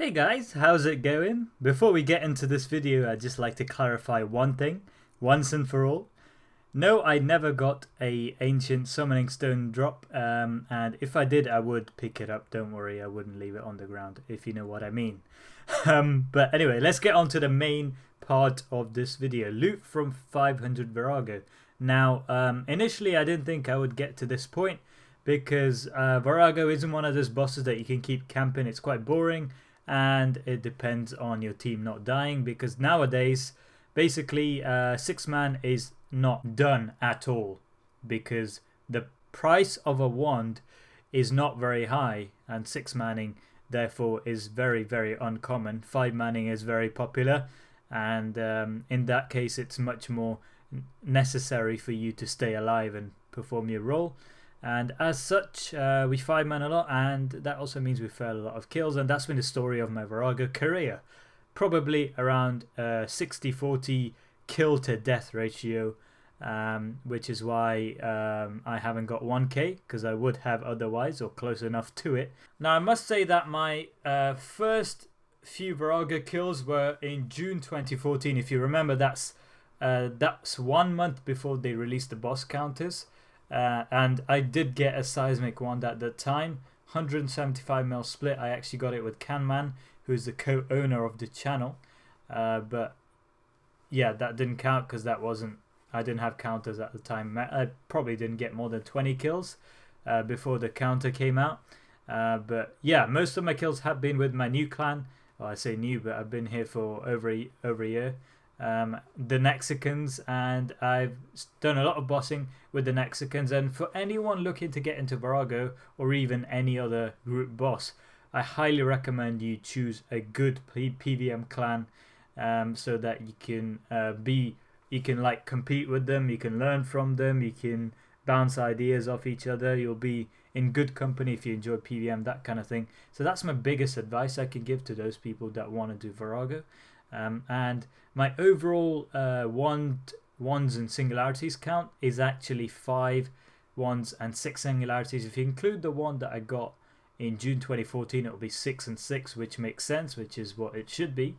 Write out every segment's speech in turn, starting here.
Hey guys, how's it going? Before we get into this video, I'd just like to clarify one thing, once and for all. No, I never got a ancient summoning stone drop, and if I did, I would pick it up. Don't worry, I wouldn't leave it on the ground, if you know what I mean. But anyway, let's get on to the main part of this video. Loot from 500 Vorago. Now, initially I didn't think I would get to this point, because Vorago isn't one of those bosses that you can keep camping. It's quite boring, and it depends on your team not dying, because nowadays basically 6-man is not done at all, because the price of a wand is not very high, and 6-manning therefore is very uncommon. 5-manning is very popular, and in that case it's much more necessary for you to stay alive and perform your role. And as such, we 5-man a lot, and that also means we fail a lot of kills, and that's been the story of my Vorago career. Probably around 60-40 kill to death ratio, which is why I haven't got 1k, because I would have otherwise, or close enough to it. Now I must say that my first few Vorago kills were in June 2014. If you remember, that's 1 month before they released the boss counters. And I did get a seismic wand at the time, 175mm split. I actually got it with Canman, who's the co-owner of the channel, but yeah, that didn't count because I didn't have counters at the time. I probably didn't get more than 20 kills before the counter came out, but yeah, most of my kills have been with my new clan. Well, I say new, but I've been here for over a year. The Nexicans, and I've done a lot of bossing with the Nexicans. And for anyone looking to get into Vorago or even any other group boss, I highly recommend you choose a good PVM clan, so that you can like compete with them, you can learn from them, you can bounce ideas off each other, you'll be in good company if you enjoy PVM, that kind of thing. So that's my biggest advice I can give to those people that want to do Vorago. And my overall wands and singularities count is actually 5 wands and 6 singularities. If you include the one that I got in June 2014, it will be 6 and 6, which makes sense, which is what it should be.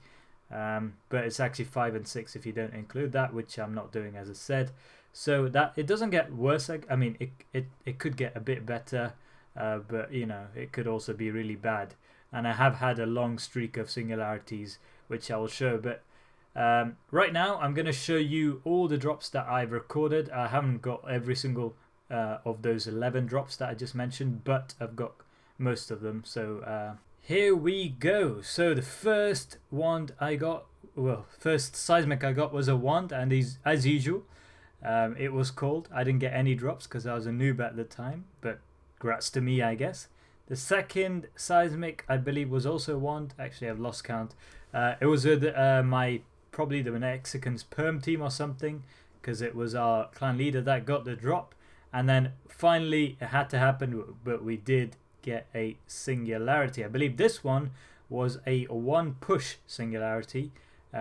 But it's actually 5 and 6 if you don't include that, which I'm not doing, as I said. So that it doesn't get worse. I mean, it could get a bit better, but you know, it could also be really bad. And I have had a long streak of singularities, which I will show. But right now I'm going to show you all the drops that I've recorded. I haven't got every single of those 11 drops that I just mentioned, but I've got most of them. So here we go. So the first wand I got, well, first seismic I got was a wand, and as usual, it was cold. I didn't get any drops because I was a noob at the time, but congrats to me, I guess. The second seismic, I believe, was also a wand. Actually, I've lost count. It was with probably the Mexicans perm team or something, because it was our clan leader that got the drop. And then finally, it had to happen, but we did get a singularity. I believe this one was a 1 push singularity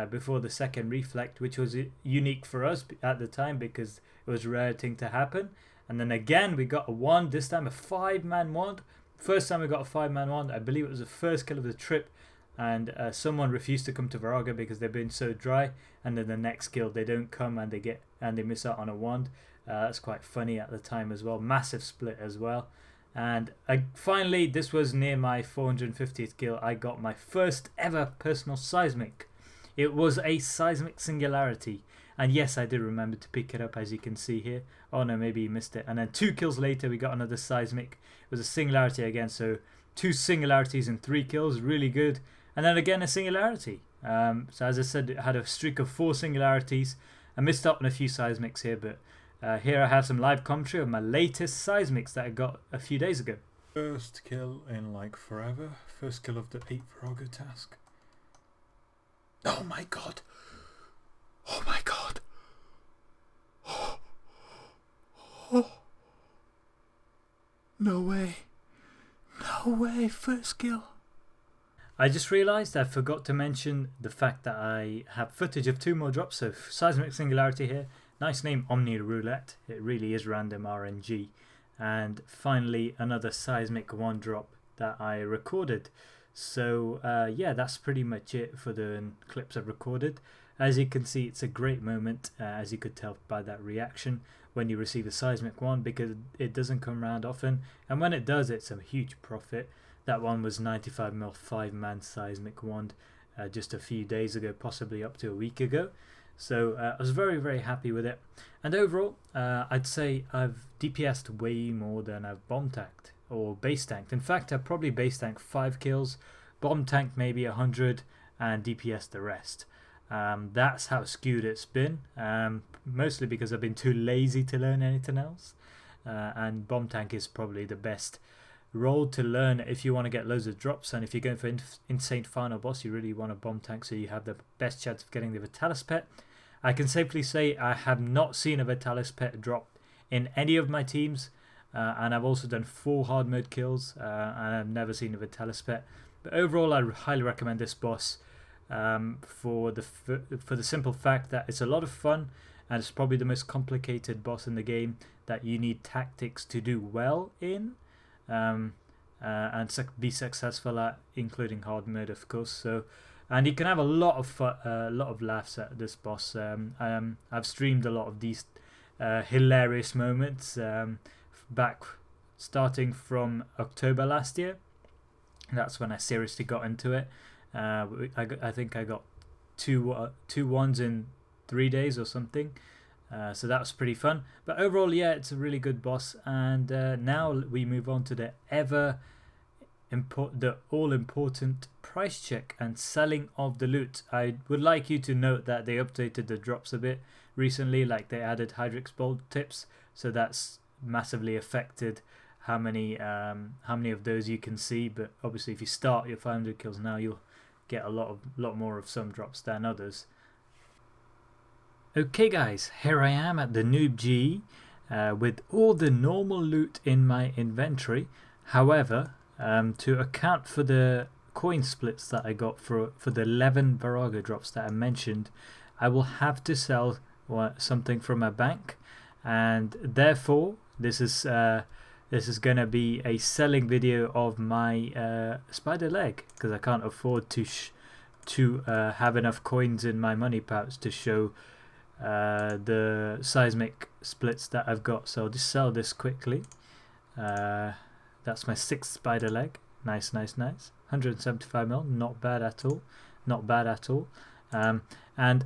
before the second reflect, which was unique for us at the time because it was a rare thing to happen. And then again, we got a wand, this time a 5-man wand. First time we got a 5-man wand, I believe it was the first kill of the trip, and someone refused to come to Vorago because they've been so dry, and then the next kill they don't come and they miss out on a wand. That's quite funny at the time as well. Massive split as well. And finally, this was near my 450th kill, I got my first ever personal seismic. It was a seismic singularity, and yes, I did remember to pick it up, as you can see here. Oh no, maybe you missed it. And then 2 kills later we got another seismic. It was a singularity again, so 2 singularities and 3 kills, really good. And then again a singularity. So as I said, I had a streak of 4 singularities. I missed out on a few seismics here, but here I have some live commentary of my latest seismics that I got a few days ago. First kill in like forever. First kill of the 8 Vorago task. Oh my god. Oh my god. Oh. Oh. No way. No way. First kill. I just realised I forgot to mention the fact that I have footage of 2 more drops. So seismic singularity here. Nice name, Omni Roulette. It really is random RNG. And finally another seismic 1 drop that I recorded. So yeah, that's pretty much it for the clips I've recorded. As you can see, it's a great moment, as you could tell by that reaction, when you receive a seismic wand, because it doesn't come around often, and when it does, it's a huge profit. That one was 95mm 5-man seismic wand just a few days ago, possibly up to a week ago. So I was very, very happy with it. And overall, I'd say I've DPS'd way more than I've bomb tanked or base tanked. In fact, I've probably base tanked 5 kills, bomb tanked maybe 100, and DPS'd the rest. That's how skewed it's been, mostly because I've been too lazy to learn anything else. And bomb tank is probably the best role to learn if you want to get loads of drops, and if you're going for insane final boss, you really want a bomb tank so you have the best chance of getting the Vitalis pet. I can safely say I have not seen a Vitalis pet drop in any of my teams, and I've also done 4 hard mode kills, and I've never seen a Vitalis pet. But overall, I highly recommend this boss for the simple fact that it's a lot of fun, and it's probably the most complicated boss in the game that you need tactics to do well in, and be successful at, including hard mode, of course. So, and you can have a lot of laughs at this boss. I've streamed a lot of these hilarious moments back starting from October last year. That's when I seriously got into it. I think I got two ones in 3 days or something, so that was pretty fun. But overall, yeah, it's a really good boss. And now we move on to the all-important price check and selling of the loot. I would like you to note that they updated the drops a bit recently, like they added Hydrix Bolt tips, so that's massively affected how many of those you can see. But obviously, if you start your 500 kills now, you'll get a lot more of some drops than others. Okay guys, here I am at the Noob G with all the normal loot in my inventory. However, to account for the coin splits that I got for the 11 Vorago drops that I mentioned, I will have to sell something from my bank, and therefore this is going to be a selling video of my spider leg, because I can't afford to have enough coins in my money pouch to show the seismic splits that I've got. So I'll just sell this quickly. That's my 6th spider leg. Nice. 175mm, not bad at all. And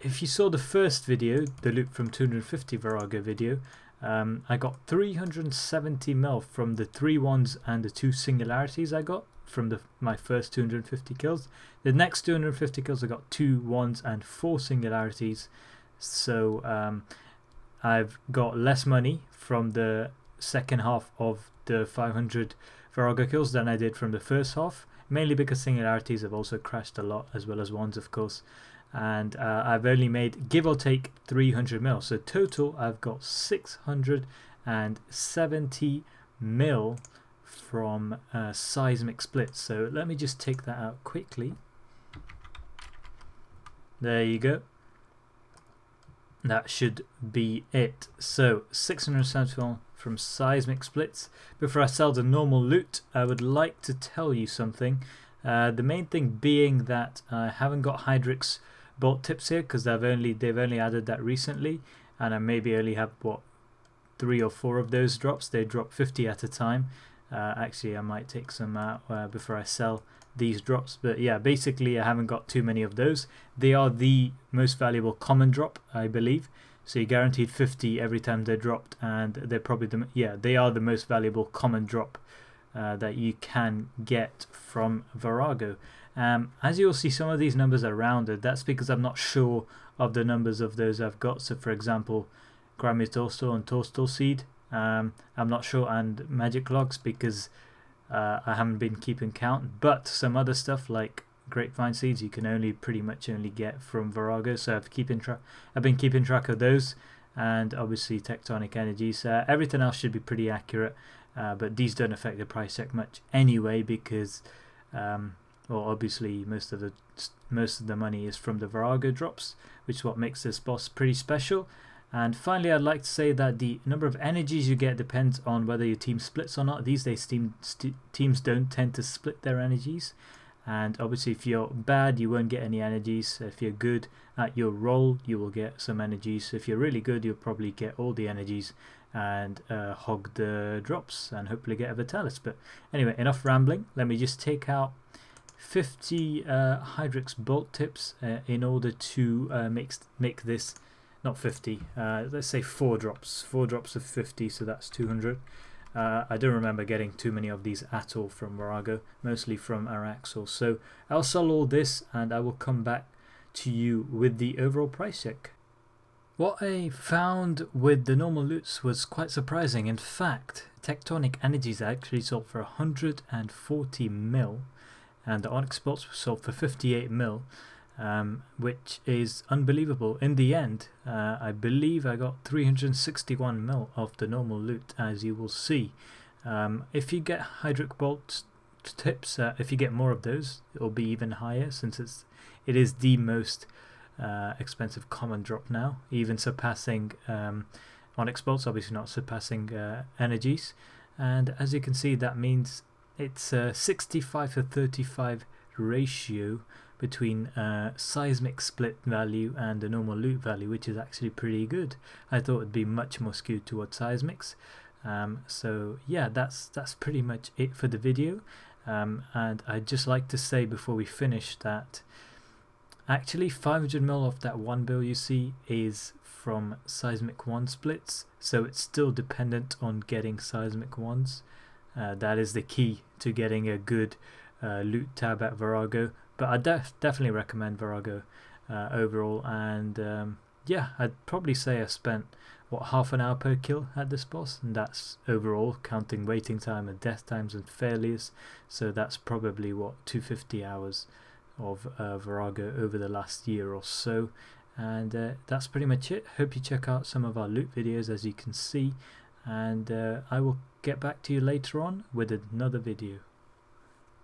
if you saw the first video, the loot from 250 Vorago video, I got 370mm from the 3 ones and the 2 singularities I got from my first 250 kills. The next 250 kills I got 2 ones and 4 singularities. So I've got less money from the second half of the 500 Vorago kills than I did from the first half, mainly because singularities have also crashed a lot, as well as ones, of course. And I've only made, give or take, 300mm. So total, I've got 670mm from seismic splits. So let me just take that out quickly. There you go. That should be it. So 670mm from seismic splits. Before I sell the normal loot, I would like to tell you something. The main thing being that I haven't got Hydrix Bolt tips here, because they've only added that recently, and I maybe only have 3 or 4 of those drops. They drop 50 at a time. Actually, I might take some out before I sell these drops, but yeah, basically I haven't got too many of those. They are the most valuable common drop, I believe, so you're guaranteed 50 every time they're dropped, and they're probably they are the most valuable common drop that you can get from Vorago. As you'll see, some of these numbers are rounded. That's because I'm not sure of the numbers of those I've got. So for example, Grammy Torstal and Torstal Seed, I'm not sure, and Magic Logs, because I haven't been keeping count. But some other stuff like Grapevine Seeds you can pretty much only get from Vorago, so I've been keeping track of those. And obviously Tectonic Energies, everything else should be pretty accurate, but these don't affect the price check much anyway, because well, obviously most of the money is from the Vorago drops, which is what makes this boss pretty special. And finally, I'd like to say that the number of energies you get depends on whether your team splits or not. These days teams don't tend to split their energies, and obviously if you're bad you won't get any energies. If you're good at your role you will get some energies. If you're really good you'll probably get all the energies and hog the drops and hopefully get a Vitalis. But anyway, enough rambling. Let me just take out 50 Hydrix bolt tips in order to make this, not 50, let's say 4 drops of 50, so that's 200. I don't remember getting too many of these at all from Vorago, mostly from Araxel. So I'll sell all this and I will come back to you with the overall price check. What I found with the normal loots was quite surprising. In fact, Tectonic Energies actually sold for 140 mil, and the Onyx bolts were sold for 58 mil, which is unbelievable. In the end, I believe I got 361 mil of the normal loot, as you will see. If you get Hydric bolt tips, if you get more of those, it will be even higher, since it is the most expensive common drop now, even surpassing Onyx bolts, obviously not surpassing energies. And as you can see, that means it's a 65 to 35 ratio between seismic split value and the normal loot value, which is actually pretty good. I thought it'd be much more skewed towards seismics. So yeah, that's pretty much it for the video. And I'd just like to say before we finish that actually 500 mil of that one bill you see is from seismic 1 splits, so it's still dependent on getting seismic 1s. That is the key to getting a good loot tab at Vorago. But I definitely recommend Vorago overall. And yeah, I'd probably say I spent half an hour per kill at this boss, and that's overall counting waiting time and death times and failures. So that's probably 250 hours of Vorago over the last year or so. And that's pretty much it. Hope you check out some of our loot videos, as you can see, and I will get back to you later on with another video.